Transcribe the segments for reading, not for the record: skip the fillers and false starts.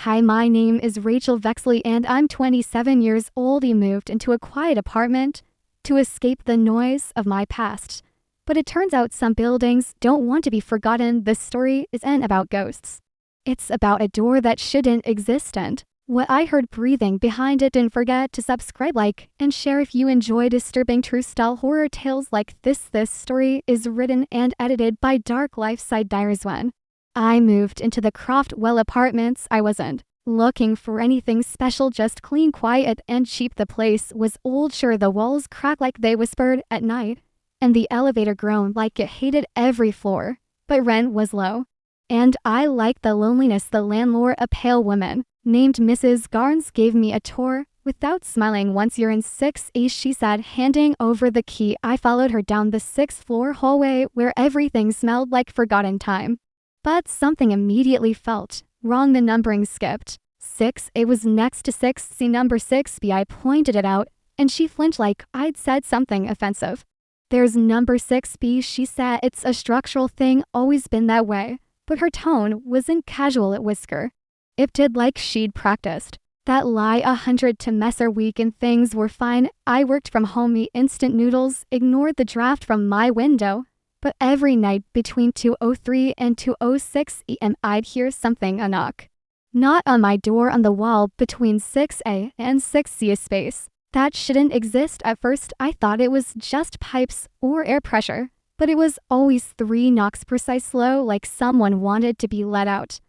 Hi, my name is Rachel Vexley and I'm 27 years old. I moved into a quiet apartment to escape the noise of my past. But it turns out some buildings don't want to be forgotten. This story isn't about ghosts. It's about a door that shouldn't exist and what I heard breathing behind it. Don't forget to subscribe, like, and share if you enjoy disturbing true-style horror tales like this. This story is written and edited by Dark Life Side Diaries. When I moved into the Croftwell apartments, I wasn't looking for anything special, just clean, quiet, and cheap. The place was old, sure, the walls cracked like they whispered at night, and the elevator groaned like it hated every floor, but rent was low. And I liked the loneliness. The landlord, a pale woman named Mrs. Garnes, gave me a tour without smiling. Once you're in 6A, she said, handing over the key. I followed her down the 6th-floor hallway where everything smelled like forgotten time. But something immediately felt wrong. The numbering skipped. 6A was next to 6C. Number 6B. I pointed it out, and she flinched like I'd said something offensive. There's number 6B, she said. It's a structural thing, always been that way. But her tone wasn't casual. It whisker. It did like she'd practiced that lie 100 to Messer week and things were fine. I worked from home, eat instant noodles, ignored the draft from my window. But every night between 2:03 and 2:06 a.m. I'd hear something, a knock. Not on my door, on the wall between 6A and 6C, a space that shouldn't exist. At first I thought it was just pipes or air pressure, but it was always 3 knocks, precise, slow, like someone wanted to be let out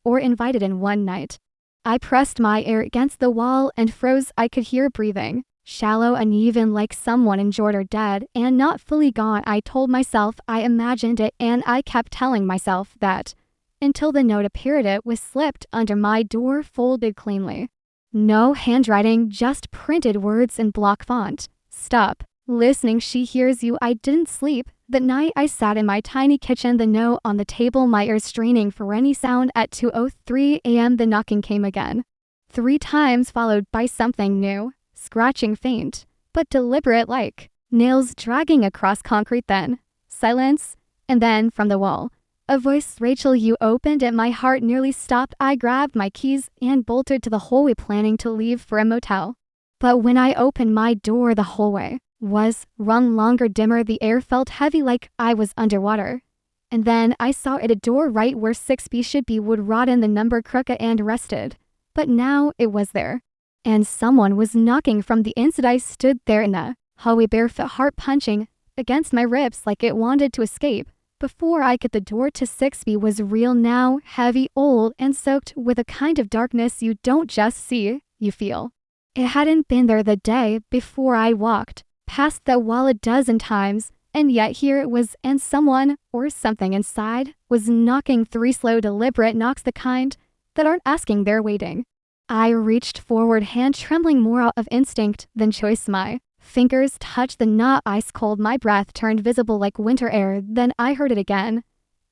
or invited in one night. I pressed my ear against the wall and froze. I could hear breathing, shallow, uneven, like someone injured or dead and not fully gone. I told myself I imagined it, and I kept telling myself that until the note appeared. It was slipped under my door, folded cleanly. No handwriting, just printed words in block font. Stop listening, she hears you. I didn't sleep that night. I sat in my tiny kitchen, the note on the table, my ears straining for any sound. At 2:03 a.m. the knocking came again, 3 times, followed by something new, scratching, faint but deliberate, like nails dragging across concrete. Then silence, and then from the wall, a voice. Rachel, you opened it. My heart nearly stopped. I grabbed my keys and bolted to the hallway, planning to leave for a motel. But when I opened my door, the hallway was rung longer, dimmer. The air felt heavy, like I was underwater. And then I saw it, a door right where 6B should be, would rot in, the number crooked and rusted. But now it was there, and someone was knocking from the inside. I stood there in the hallway, barefoot, heart punching against my ribs like it wanted to escape. Before I could, the door to 6B was real now, heavy, old, and soaked with a kind of darkness you don't just see, you feel. It hadn't been there the day before. I walked past that wall a dozen times, and yet here it was, and someone or something inside was knocking. 3 slow, deliberate knocks, the kind that aren't asking, they're waiting. I reached forward, hand trembling more out of instinct than choice. My fingers touched the knot, ice cold. My breath turned visible like winter air. Then I heard it again.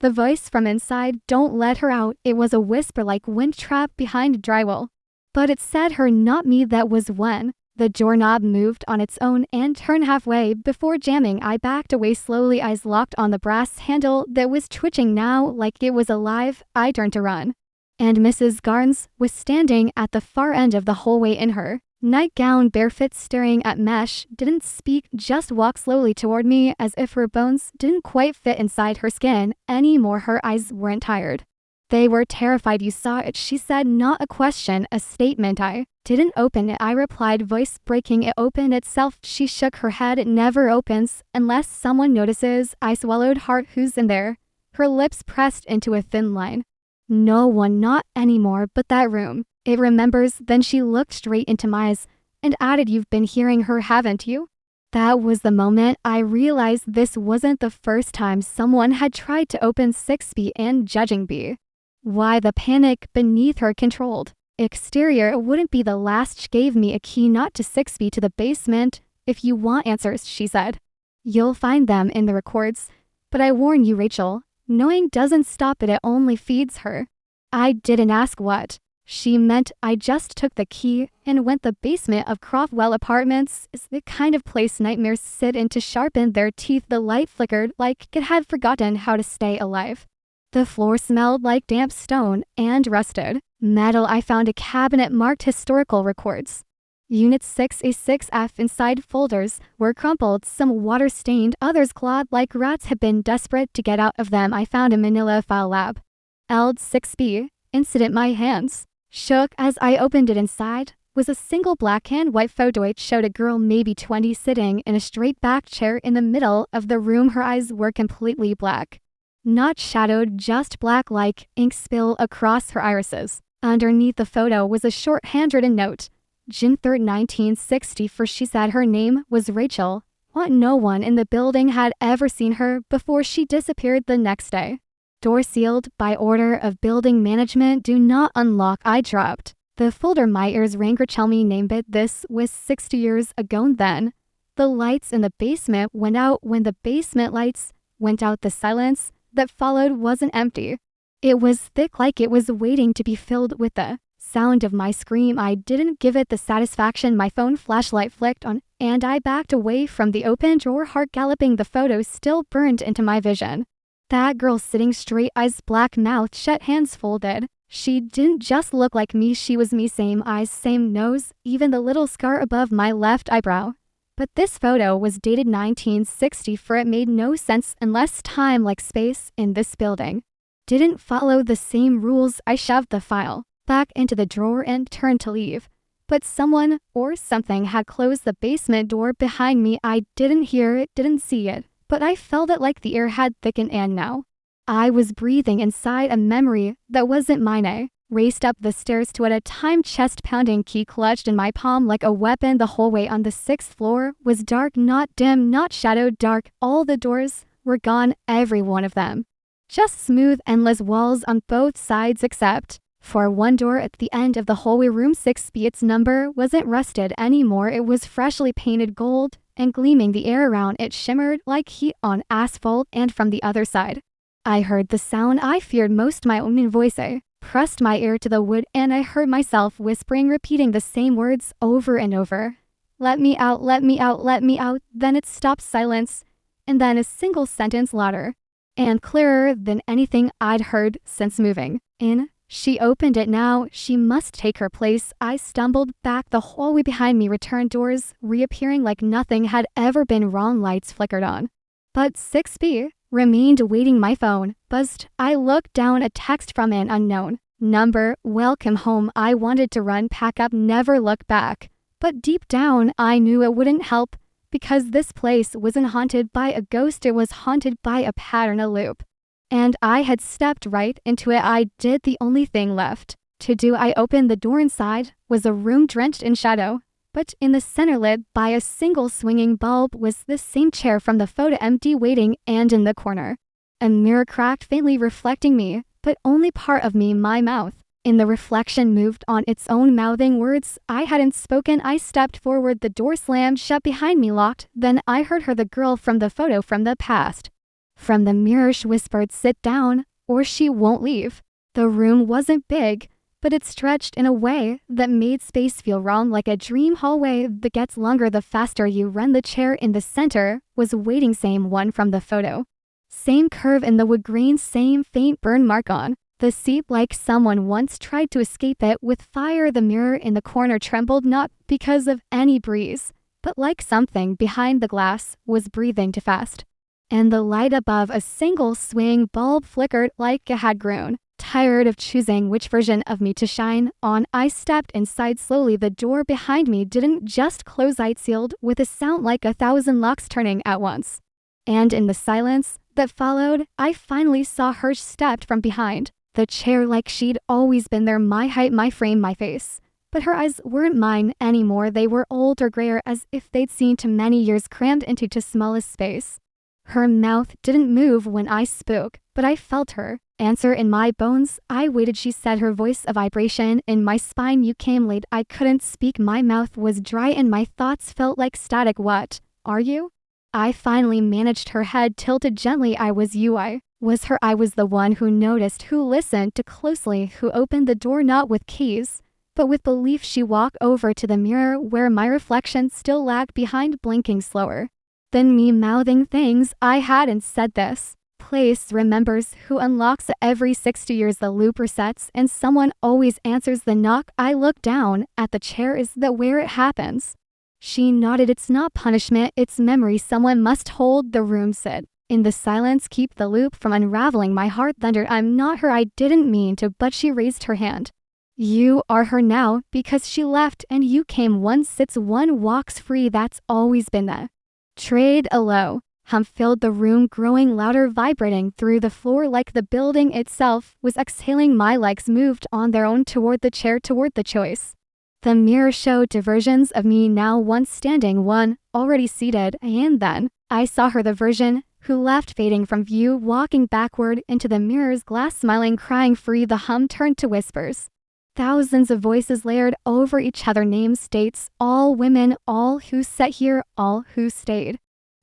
The voice from inside, don't let her out. It was a whisper like wind trapped behind drywall. But it said her, not me. That was when the doorknob moved on its own and turned halfway before jamming. I backed away slowly, eyes locked on the brass handle that was twitching now like it was alive. I turned to run, and Mrs. Garnes was standing at the far end of the hallway in her nightgown, barefoot, staring at mesh. Didn't speak, just walked slowly toward me, as if her bones didn't quite fit inside her skin anymore. Her eyes weren't tired, they were terrified. You saw it, she said, not a question, a statement. I didn't open it, I replied, voice breaking. It opened itself. She shook her head. It never opens unless someone notices. I swallowed hard. Who's in there? Her lips pressed into a thin line. No one, not anymore, but that room, it remembers. Then she looked straight into my eyes and added, you've been hearing her, haven't you? That was the moment I realized this wasn't the first time someone had tried to open 6B and judging B. Why the panic beneath her controlled exterior wouldn't be the last. She gave me a key, not to 6B, to the basement. If you want answers, she said, you'll find them in the records. But I warn you, Rachel, knowing doesn't stop it, it only feeds her. I didn't ask what she meant. I just took the key and went. The basement of Croftwell Apartments is the kind of place nightmares sit in to sharpen their teeth. The light flickered like it had forgotten how to stay alive. The floor smelled like damp stone and rusted metal. I found a cabinet marked historical records. Unit 6A6F inside folders were crumpled, some water-stained, others clawed like rats had been desperate to get out of them. I found a manila file lab. LD6B. Incident. My hands shook as I opened it. Inside was a single black and white photo. It showed a girl, maybe 20, sitting in a straight-backed chair in the middle of the room. Her eyes were completely black. Not shadowed, just black, like ink spill across her irises. Underneath the photo was a short handwritten note. June 3, 1964. She said her name was Rachel. What? No one in the building had ever seen her before she disappeared the next day. Door sealed by order of building management. Do not unlock. I dropped the folder. My ears rang. Tell me name it. This was 60 years ago then. The lights in the basement went out. When the basement lights went out, the silence that followed wasn't empty. It was thick, like it was waiting to be filled with the sound of my scream. I didn't give it the satisfaction. My phone flashlight flicked on, and I backed away from the open drawer, heart galloping. The photo still burned into my vision. That girl sitting straight, eyes black, mouth shut, hands folded. She didn't just look like me, she was me. Same eyes, same nose, even the little scar above my left eyebrow. But this photo was dated 1964. It made no sense unless time, like space in this building, didn't follow the same rules. I shoved the file back into the drawer and turned to leave. But someone or something had closed the basement door behind me. I didn't hear it, didn't see it, but I felt it, like the air had thickened, and now I was breathing inside a memory that wasn't mine. I raced up the stairs to at a time, chest pounding, key clutched in my palm like a weapon. The hallway on the 6th floor was dark, not dim, not shadowed, dark. All the doors were gone, every one of them. Just smooth, endless walls on both sides except for one door at the end of the hallway, room 6B. Its number wasn't rusted anymore. It was freshly painted gold and gleaming. The air around it shimmered like heat on asphalt, and from the other side, I heard the sound I feared most, my own voice. I pressed my ear to the wood, and I heard myself whispering, repeating the same words over and over. Let me out, let me out, let me out. Then it stopped, silence, and then a single sentence, louder and clearer than anything I'd heard since moving in. She opened it now. She must take her place. I stumbled back. The hallway behind me returned, doors reappearing like nothing had ever been wrong. Lights flickered on, but 6B remained waiting. My phone buzzed. I looked down, a text from an unknown number. Welcome home. I wanted to run, pack up, never look back. But deep down, I knew it wouldn't help, because this place wasn't haunted by a ghost. It was haunted by a pattern, a loop. And I had stepped right into it. I did the only thing left to do. I opened the door. Inside was a room drenched in shadow, but in the center, lit by a single swinging bulb, was the same chair from the photo, empty, waiting, and in the corner, a mirror cracked, faintly reflecting me, but only part of me. My mouth in the reflection moved on its own, mouthing words I hadn't spoken. I stepped forward. The door slammed shut behind me, locked. Then I heard her, the girl from the photo, from the past. From the mirror, she whispered, sit down, or she won't leave. The room wasn't big, but it stretched in a way that made space feel wrong, like a dream hallway that gets longer the faster you run. The chair in the center was waiting, same one from the photo. Same curve in the wood grain, same faint burn mark on the seat, like someone once tried to escape it with fire. The mirror in the corner trembled, not because of any breeze, but like something behind the glass was breathing too fast. And the light above a single swing bulb flickered like it had grown tired of choosing which version of me to shine on. I stepped inside slowly. The door behind me didn't just close, it sealed with a sound like 1,000 locks turning at once. And in the silence that followed, I finally saw her. Stepped from behind the chair like she'd always been there, my height, my frame, my face. But her eyes weren't mine anymore. They were older, grayer, as if they'd seen too many years crammed into too small a space. Her mouth didn't move when I spoke, but I felt her answer in my bones. I waited. She said, her voice a vibration in my spine. You came late. I couldn't speak. My mouth was dry and my thoughts felt like static. What are you? I finally managed. Her head tilted gently. I was you. I was her. I was the one who noticed, who listened too closely, who opened the door not with keys, but with belief. She walked over to the mirror where my reflection still lagged behind, blinking slower than me, mouthing things I hadn't said. This place remembers, who unlocks every 60 years the loop resets and someone always answers the knock. I look down at the chair. Is that where it happens? She nodded. It's not punishment, it's memory. Someone must hold the room. Sit in the silence, keep the loop from unraveling. My heart thundered. I'm not her. I didn't mean to, but she raised her hand. You are her now because she left and you came. One sits, one walks free. That's always been the trade. A low hum filled the room, growing louder, vibrating through the floor like the building itself was exhaling. My legs moved on their own toward the chair, toward the choice. The mirror showed diversions of me now, one standing, one already seated, and then I saw her, the version who left, fading from view, walking backward into the mirror's glass, smiling, crying free. The hum turned to whispers. Thousands of voices layered over each other, names, dates, all women, all who sat here, all who stayed.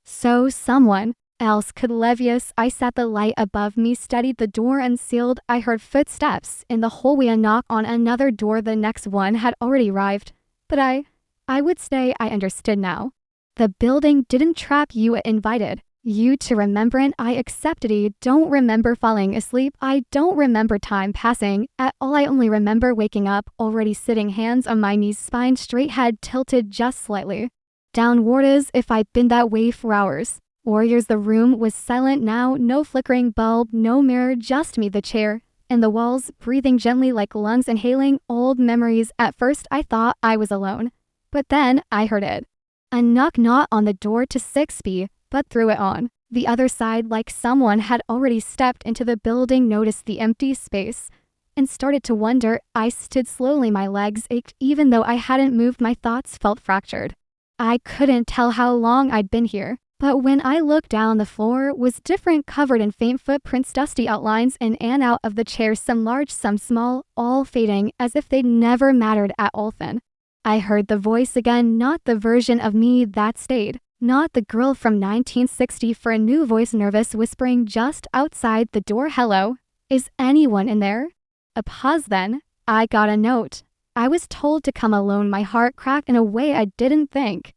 So someone else could Levius. I sat, the light above me steadied the door unsealed. I heard footsteps in the hallway, a knock on another door. The next one had already arrived. But I would stay. I understood now. The building didn't trap you, it invited you to remember, and I accepted. I don't remember falling asleep. I don't remember time passing at all. I only remember waking up, already sitting, hands on my knees, spine straight, head tilted just slightly downward, as if I'd been that way for hours or years. The room was silent now, no flickering bulb, no mirror, just me, the chair, and the walls, breathing gently like lungs, inhaling old memories. At first I thought I was alone, but then I heard it. A knock, not on the door to 6B, but through it on the other side, like someone had already stepped into the building. Noticed the empty space and started to wonder. I stood slowly, my legs ached even though I hadn't moved. My thoughts felt fractured. I couldn't tell how long I'd been here, but when I looked down, the floor was different, covered in faint footprints, dusty outlines in and out of the chairs, some large, some small, all fading as if they'd never mattered at all. Then I heard the voice again, not the version of me that stayed, not the girl from 1960, for a new voice, nervous, whispering just outside the door. Hello, is anyone in there? A pause, then I got a note. I was told to come alone. My heart cracked in a way I didn't think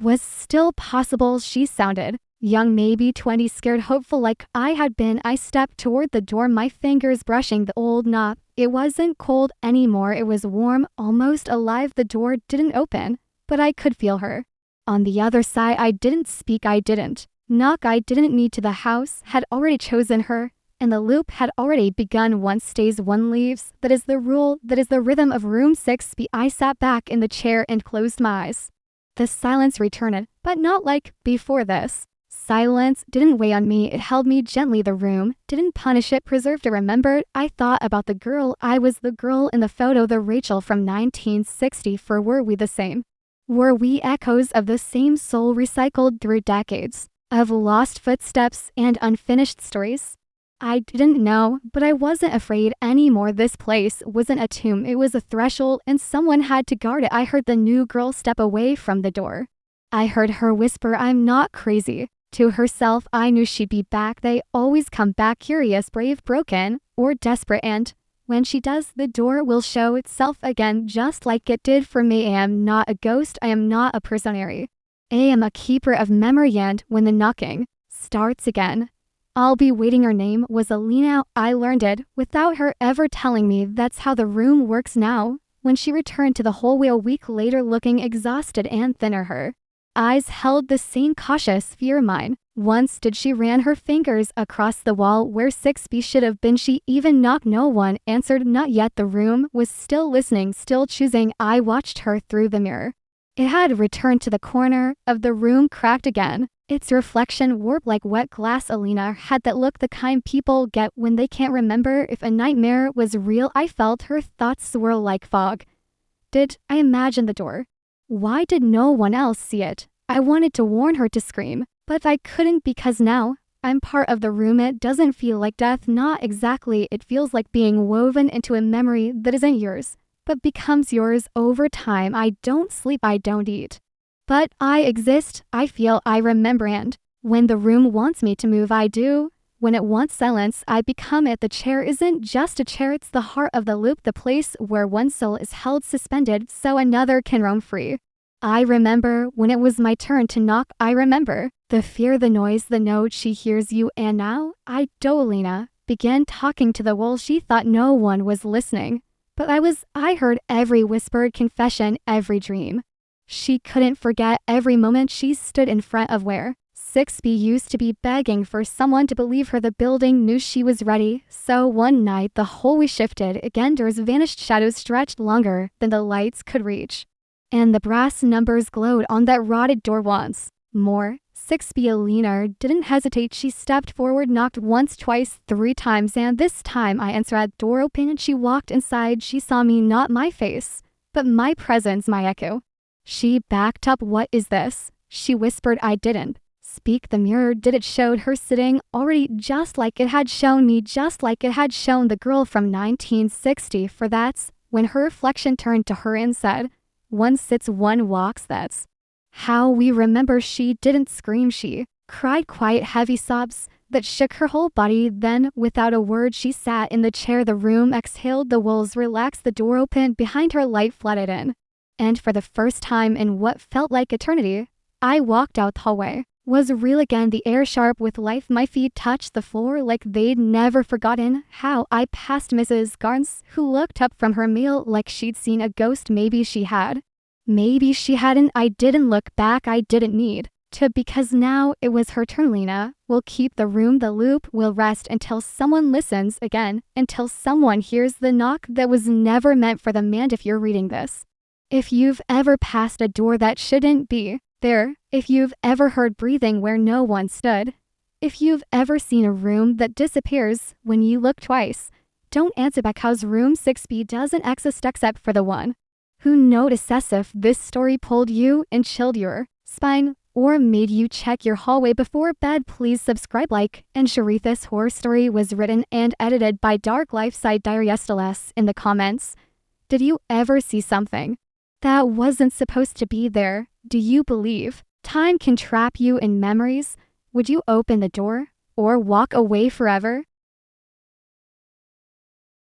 was still possible. She sounded young, maybe 20, scared, hopeful like I had been. I stepped toward the door, my fingers brushing the old knob. It wasn't cold anymore, it was warm, almost alive. The door didn't open, but I could feel her on the other side. I didn't speak, I didn't knock, I didn't need to. The house had already chosen her, and the loop had already begun. One stays, one leaves. That is the rule, that is the rhythm of room 6B. I sat back in the chair and closed my eyes. The silence returned, but not like before. This silence didn't weigh on me, it held me gently. The room didn't punish, it preserved. I remembered. I thought about the girl. I was the girl in the photo, the Rachel from 1960. For were we the same? Were we echoes of the same soul, recycled through decades of lost footsteps and unfinished stories? I didn't know, but I wasn't afraid anymore. This place wasn't a tomb, it was a threshold, and someone had to guard it. I heard the new girl step away from the door. I heard her whisper, I'm not crazy, to herself. I knew she'd be back. They always come back, curious, brave, broken, or desperate, and when she does, the door will show itself again, just like it did for me. I am not a ghost, I am not a prisoner. I am a keeper of memory, and when the knocking starts again, I'll be waiting. Her name was Alina. I learned it without her ever telling me. That's how the room works now. When she returned to the hallway a week later, looking exhausted and thinner, her eyes held the same cautious fear mine once did. She ran her fingers across the wall where 6B should have been. She even knocked. No one answered, not yet. The room was still listening, still choosing. I watched her through the mirror. It had returned to the corner of the room, cracked again, its reflection warped like wet glass. Alina had that look, the kind people get when they can't remember if a nightmare was real. I felt her thoughts swirl like fog. Did I imagine the door? Why did no one else see it? I wanted to warn her, to scream, but I couldn't, because now I'm part of the room. It doesn't feel like death, not exactly. It feels like being woven into a memory that isn't yours, but becomes yours over time. I don't sleep, I don't eat, but I exist. I feel, I remember, and when the room wants me to move, I do. When it wants silence, I become it. The chair isn't just a chair, it's the heart of the loop, the place where one soul is held suspended so another can roam free. I remember when it was my turn to knock. I remember The fear, the noise, the note, she hears you, and now, Idolina began talking to the wall. She thought no one was listening. But I heard every whispered confession, every dream. She couldn't forget every moment she stood in front of where 6B used to be, begging for someone to believe her. The building knew she was ready. So one night, the hallway shifted again. Doors vanished, shadows stretched longer than the lights could reach. And the brass numbers glowed on that rotted door once more. 6B Alina didn't hesitate. She stepped forward, knocked once, twice, 3 times, and this time I answered. At door open and she walked inside. She saw me, not my face, but my presence, my echo. She backed up. What is this? She whispered. I didn't speak. The mirror did. It showed her sitting already, just like it had shown me, just like it had shown the girl from 1960. For that's when her reflection turned to her and said, one sits, one walks. That's how we remember. She didn't scream. She cried, quiet, heavy sobs that shook her whole body. Then, without a word, she sat in the chair. The room exhaled. The walls relaxed. The door opened behind her. Light flooded in. And for the first time in what felt like eternity, I walked out the hallway. Was real again. The air sharp with life. My feet touched the floor like they'd never forgotten how. I passed Mrs. Garnes, who looked up from her meal like she'd seen a ghost. Maybe she had. Maybe she hadn't. I didn't look back. I didn't need to, because now it was her turn. Lena will keep the room. The loop will rest until someone listens again, until someone hears the knock that was never meant for them. And if you're reading this, if you've ever passed a door that shouldn't be there, if you've ever heard breathing where no one stood, if you've ever seen a room that disappears when you look twice, don't answer, because room 6B doesn't exist except for the one who notices. If this story pulled you and chilled your spine or made you check your hallway before bed, please subscribe, like, and share. This horror story was written and edited by Dark Life Side Diaries. Tell us in the comments, did you ever see something that wasn't supposed to be there? Do you believe time can trap you in memories? Would you open the door or walk away forever?